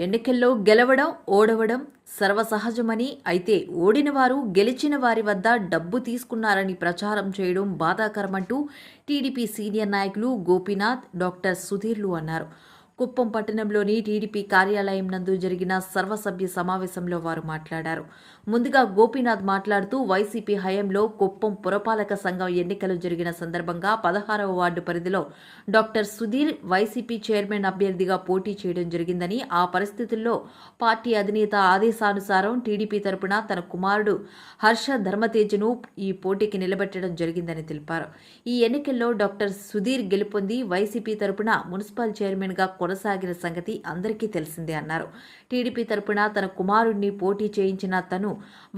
ఎన్నికల్లో గెలవడం ఓడవడం సర్వసహజమని, అయితే ఓడిన వారు గెలిచిన వారి వద్ద డబ్బు తీసుకున్నారని ప్రచారం చేయడం బాధాకరమంటూ టీడీపీ సీనియర్ నాయకులు గోపీనాథ్, డాక్టర్ సుధీర్లు అన్నారు. కుప్పం పట్టణంలోని టీడీపీ కార్యాలయం నందు జరిగిన సర్వసభ్య సమావేశంలో వారు మాట్లాడారు. ముందుగా గోపీనాథ్ మాట్లాడుతూ వైసీపీ హయాంలో కుప్పం పురపాలక సంఘం ఎన్నికలు జరిగిన సందర్భంగా 16వ వార్డు పరిధిలో డాక్టర్ సుధీర్ వైసీపీ చైర్మన్ అభ్యర్థిగా పోటీ చేయడం జరిగిందని, ఆ పరిస్థితుల్లో పార్టీ అధినేత ఆదేశానుసారం టీడీపీ తరపున తన కుమారుడు హర్ష ధర్మతేజను ఈ పోటీకి నిలబెట్టడం జరిగిందని తెలిపారు. ఈ ఎన్నికల్లో డాక్టర్ సుధీర్ గెలుపొంది వైసీపీ తరపున మున్సిపల్ చైర్మన్గా కొనసాగిన సంగతి అందరికీ తెలిసిందే అన్నారు. టీడీపీ తరపున తన కుమారుడిని పోటీ చేయించిన తను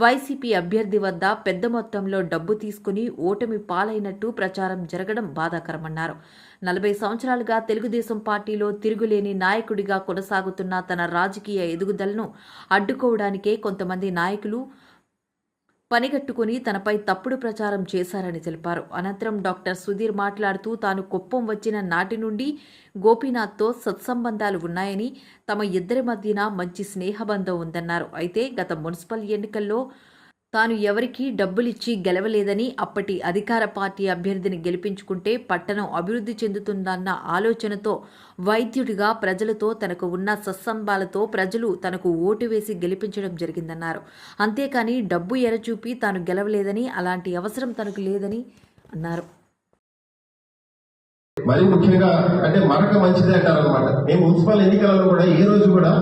వైసీపీ అభ్యర్థి వద్ద పెద్ద మొత్తంలో డబ్బు తీసుకుని ఓటమి పాలైనట్టు ప్రచారం జరగడం బాధాకరమన్నారు. 40 సంవత్సరాలుగా తెలుగుదేశం పార్టీలో తిరుగులేని నాయకుడిగా కొనసాగుతున్న తన రాజకీయ ఎదుగుదలను అడ్డుకోవడానికే కొంతమంది నాయకులు పనిగట్టుకుని తనపై తప్పుడు ప్రచారం చేశారని తెలిపారు. అనంతరం డాక్టర్ సుధీర్ మాట్లాడుతూ తాను కుప్పం వచ్చిన నాటి నుండి గోపీనాథ్తో సత్సంబంధాలు ఉన్నాయని, తమ ఇద్దరి మధ్యన మంచి స్నేహబంధం ఉందన్నారు. అయితే గత మున్సిపల్ ఎన్నికల్లో తాను ఎవరికీ డబ్బులిచ్చి గెలవలేదని, అప్పటి అధికార పార్టీ అభ్యర్థిని గెలిపించుకుంటే పట్టణం అభివృద్ధి చెందుతుందన్న ఆలోచనతో వైద్యుడిగా ప్రజలతో తనకు ఉన్న సత్సంబాలతో ప్రజలు తనకు ఓటు వేసి గెలిపించడం జరిగిందన్నారు. అంతేకాని డబ్బు ఎరచూపి తాను గెలవలేదని, అలాంటి అవసరం తనకు లేదని అన్నారు. మరి ముఖ్యంగా అంటే మనకు మంచిదే అంటారనమాట. నేను మున్సిపల్ ఎన్నికలలో కూడా ఏ రోజు కూడా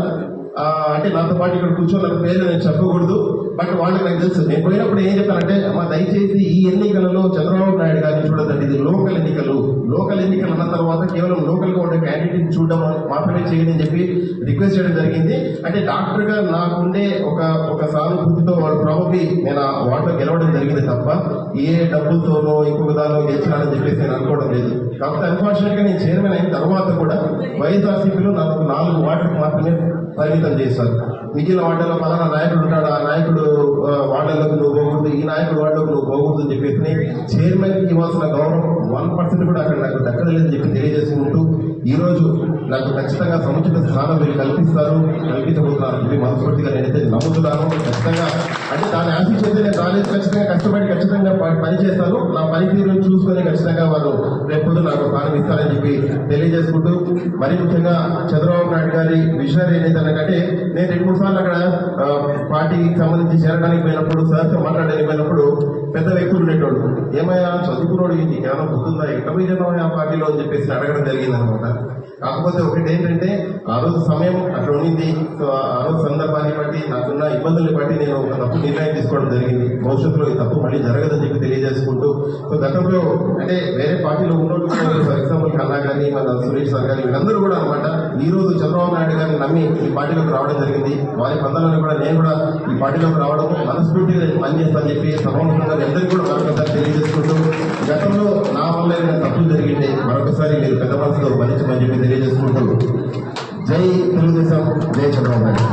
అంటే నాతో పాటు ఇక్కడ కూర్చోని పేరు నేను చెప్పకూడదు, బట్ వాళ్ళకి నాకు తెలుసు. నేను పోయినప్పుడు ఏం చెప్పానంటే, అమ్మా దయచేసి ఈ ఎన్నికలలో చంద్రబాబు నాయుడు గారిని చూడదండి, ఇది లోకల్ ఎన్నికలు అన్న తర్వాత కేవలం లోకల్ గా ఉండే క్యాండిడేట్ చూడడం మాత్రమే చేయండి అని చెప్పి రిక్వెస్ట్ చేయడం జరిగింది. అంటే డాక్టర్ గా నాకుండే ఒక సానుభూతితో వాళ్ళు ప్రాబబ్లీ నేను ఆ వార్డులో గెలవడం జరిగింది తప్ప ఏ డబ్బులతోనో ఇంకొక దానిలో గెలిచినానని చెప్పేసి నేను అనుకోవడం లేదు. కాకపోతే అన్ఫార్చునేట్ గా నేను చైర్మన్ అయిన తర్వాత కూడా వైఎస్ఆర్సీపీలో నాకు 4 వార్డులకు మాత్రమే పరిమితం చేశారు. మిగిలిన వార్డులో పలానా నాయకుడు ఉంటాడు, ఆ నాయకుడు వార్డులకు నువ్వు పోకూడదు, ఈ నాయకుడు వార్డులకు నువ్వు పోకూడదు అని చెప్పేసి చైర్మన్ కి ఇవ్వాల్సిన గౌరవం 1% కూడా అక్కడ నాకు దక్కలేదని చెప్పి తెలియజేసుకుంటూ ఈ రోజు నాకు ఖచ్చితంగా సముచిత స్థానం మీరు కల్పించబోతున్నారు చెప్పి మనస్ఫూర్తిగా నేనైతే నమ్ముతున్నాను. ఖచ్చితంగా అంటే దాన్ని ఆశించేది నేను రాలేదు, ఖచ్చితంగా కష్టపడి ఖచ్చితంగా పనిచేస్తాను. నా పనితీరును చూసుకొని ఖచ్చితంగా వారు రేపు నాకు స్థానం ఇస్తారని చెప్పి తెలియజేసుకుంటూ, మరి ముఖ్యంగా చంద్రబాబు నాయుడు గారి విషయాలు ఏదైతే నేను 2-3 సార్లు అక్కడ పార్టీకి సంబంధించి చేరడానికి పోయినప్పుడు, సార్తో మాట్లాడడానికి పోయినప్పుడు పెద్ద వ్యక్తులు ఉండేటోడు, ఏమైనా చదువుకున్నాడు ఏమైనా గుర్తుందా, ఎక్కడ పోయినా ఆ పార్టీలో అని చెప్పేసి అడగడం జరిగింది అనమాట. కాకపోతే ఒకటి ఏంటంటే ఆ రోజు సమయం అట్లా ఉండింది. సో ఆ రోజు సందర్భాన్ని బట్టి నాకున్న ఇబ్బందుల్ని బట్టి నేను ఒక తప్పు నిర్ణయం తీసుకోవడం జరిగింది. భవిష్యత్తులో ఈ తప్పు మళ్ళీ జరగదని చెప్పి తెలియజేసుకుంటూ, సో గతంలో అంటే వేరే పార్టీలో ఉన్నోళ్ళు ఫర్ ఎగ్జాంపుల్ కన్నా కానీ మన సురేష్ సార్ కానీ వీళ్ళందరూ కూడా అనమాట ఈ రోజు చంద్రబాబు నాయుడు గారిని నమ్మి ఈ పార్టీలోకి రావడం జరిగింది. వారి పందాలను కూడా నేను కూడా ఈ పార్టీలోకి రావడం మనస్ఫూర్తిగా పనిచేస్తానని చెప్పి సభాముఖంగా అందరికీ కూడా మరొకసారి తెలియజేసుకుంటూ, గతంలో నా వల్ల ఏదైనా తప్పులు జరిగింది మరొకసారి మీరు పెద్ద మనసులో భరించమని చెప్పి తెలియజేసుకుంటూ, జై తెలుగుదేశం, జై చంద్రబాబు నాయుడు.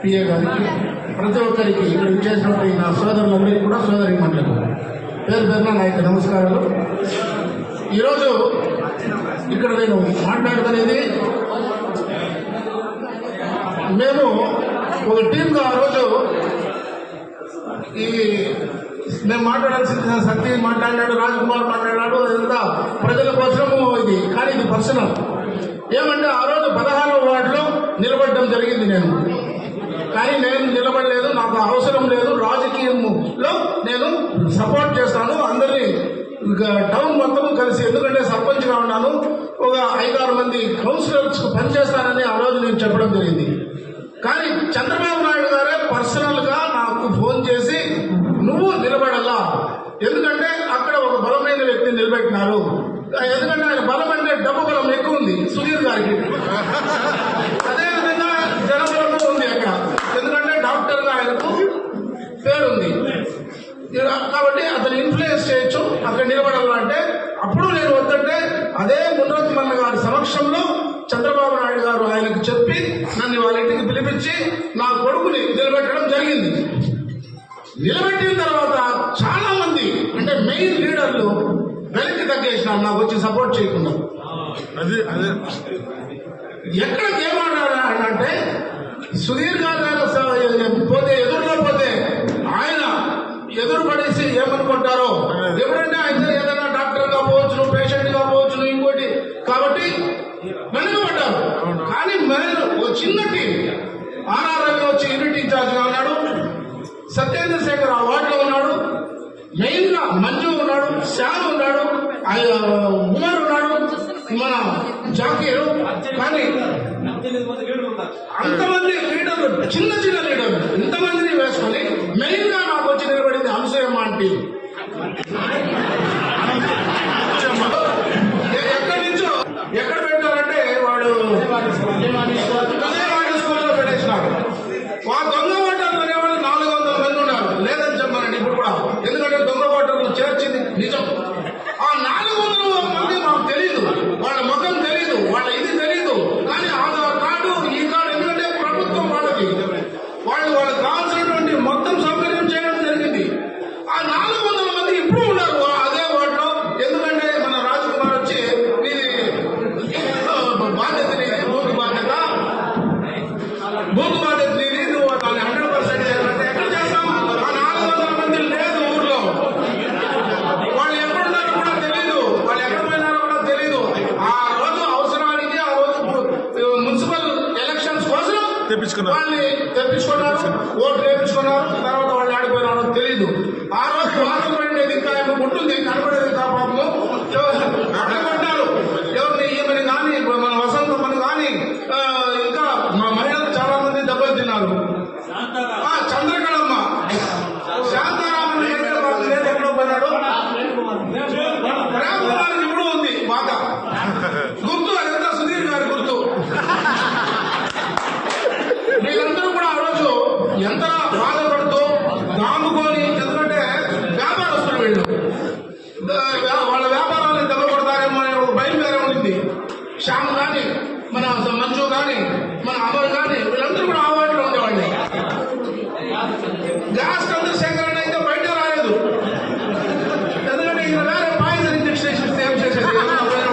పిఏ గారికి, ప్రతి ఒక్కరికి ఇక్కడ ఇచ్చేసినటువంటి నా సోదరులందరికీ కూడా సోదరిమణులకు పేరు పేరున నా యొక్క నమస్కారాలు. ఈరోజు ఇక్కడ నేను మాట్లాడుకునేది, మేము ఒక టీంగా ఆ రోజు మేము మాట్లాడాల్సింది సత్య మాట్లాడినాడు, రాజకుమార్ మాట్లాడినాడు, ఇదంతా ప్రజల కోసము ఇది. కానీ ఇది పర్సనల్. ఏమంటే ఆ రోజు 16వ వార్డులో నిలబడడం జరిగింది నేను, కానీ నేను నిలబడలేదు, నాకు అవసరం లేదు. రాజకీయంలో నేను సపోర్ట్ చేస్తాను అందరినీ, టౌన్ మొత్తం కలిసి, ఎందుకంటే సర్పంచ్గా ఉన్నాను, ఒక 5-6 మంది కౌన్సిలర్స్ పనిచేస్తానని ఆ రోజు నేను చెప్పడం జరిగింది. కానీ చంద్రబాబు నాయుడు గారే పర్సనల్ గా నాకు ఫోన్ చేసి నువ్వు నిలబడాలా, ఎందుకంటే అక్కడ ఒక బలమైన వ్యక్తిని నిలబెట్టినారు, ఎందుకంటే ఆయన బలం అంటే డబ్బు బలం ఎక్కువ ఉంది సుధీర్ గారికి, అదేవిధంగా జనబలం ఉంది అక్కడ, ఎందుకంటే డాక్టర్ గా ఆయనకు పేరుంది కాబట్టి అతను ఇన్ఫ్లుయెన్స్ చేయొచ్చు అక్కడ నిలబడాలంటే. అప్పుడు నేను వద్దంటే అదే మునరత్నమ్మ గారి సమక్షంలో చంద్రబాబు నాయుడు గారు ఆయనకు చెప్పి నన్ను వాళ్ళ ఇంటికి పిలిపించి నా కొడుకుని నిలబెట్టడం జరిగింది. నిలబెట్టిన తర్వాత చాలా మంది అంటే మెయిన్ లీడర్లు వెనక్కి తగ్గేసినారు నాకు వచ్చి సపోర్ట్ చేయకుండా. ఎక్కడికి ఏమన్నాడంటే సుదీర్ఘకాల పోతే ఎదురులో పోతే ఆయన ఎదురు పడేసి ఏమనుకుంటారో, ఎప్పుడంటే ఆయన ఏదైనా డాక్టర్ గా పోవచ్చును, పేషెంట్ గా పోవచ్చును, ఇంకోటి కాబట్టి వెనుకబడ్డారు. కానీ ఓ చిన్న టీం ఆర్ఆర్ఐ వచ్చి యూనిట్ ఇన్ఛార్జ్ గా ఉన్నాడు, సత్యేంద్ర శేఖర్ ఆ వార్డులో ఉన్నాడు, మెయిన్ గా మంజు ఉన్నాడు, శ్యామ్ ఉన్నాడు, ఉమర్ ఉన్నాడు, మన జాకీరు. కానీ అంతమంది లీడర్లు, చిన్న చిన్న లీడర్లు ఇంతమందిని వేసుకొని మెయిన్ గా నాకు వచ్చి నిలబడింది అనసూయమ్మ ఆంటీ. ఎక్కడి నుంచో ఎక్కడ పెట్టారంటే వాడు స్కూల్లో పెట్టేసినారు. ఆ దొంగ ఓటర్లు అనేవాళ్ళు 400 మంది ఉన్నారు. లేదని చెప్పానండి ఇప్పుడు కూడా, ఎందుకంటే దొంగ ఓటర్లు చేర్చింది నిజం. ఆ 400 మంది మాకు తెలియదు, వాళ్ళ ముఖం తెలియదు, వాళ్ళ ఇది తెలియదు. కానీ ఆధార్ కార్డు, ఈ కార్డు, ఎందుకంటే ప్రభుత్వం వాళ్ళకి వాళ్ళకి కావాల్సినటువంటి మొత్తం సౌకర్యం చేయడం జరిగింది. ఆ 400 మంది ఇప్పుడు ఉన్నారు అదే వార్డులో. ఎందుకంటే మన రాజ్ కుమార్ వచ్చి నీది బాధ్యత, నీది బూత్ బాధ్యత, బూత్ బాధ్యత నీది, నువ్వు దాన్ని 100% చేయాలంటే ఎక్కడ చేస్తాం? ఆ 400 మంది లేదు ఊర్లో. వాళ్ళు ఎక్కడున్నారో కూడా తెలియదు, వాళ్ళు ఎక్కడ పోయినారో కూడా తెలియదు. ఆ రోజు అవసరానికి, ఆ రోజు మున్సిపల్ ఎలక్షన్స్ కోసం వాళ్ళని తెప్పించుకున్నారు, ఓట్లు వేయించుకున్నారు. తర్వాత వాళ్ళు ఆడిపోయినారో తెలియదు. ఆ రోజు వాదం పడినది ఇంకా ఏమో ఉంటుంది, కనబడేది ఇంకా పాపము అడ్డగొట్టారు. ఎవరిని ఈమెని కానీ, మన వసంతమ్మని కానీ, ఇంకా మా మహిళలు చాలా మంది దెబ్బలు తిన్నారు. చంద్రకళమ్మ, శాంతారామన్ ఎక్కడో పోయినాడు. ప్రేమకుమారికి ఇప్పుడు ఉంది బాగా గుర్తు, అదంతా సుధీర్ గారి గుర్తు. వీళ్ళందరూ కూడా ఆ రోజు ఎంత బాధపడుతూ దాముకొని, ఎందుకంటే వ్యాపారస్తులు వీళ్ళు, వాళ్ళ వ్యాపారాన్ని దెబ్బకొడతారేమో అనే ఒక భయం వేరే ఉండింది. శ్యామ్ కానీ, మన మంజు కానీ, మన అమర్ కానీ, వీళ్ళందరూ కూడా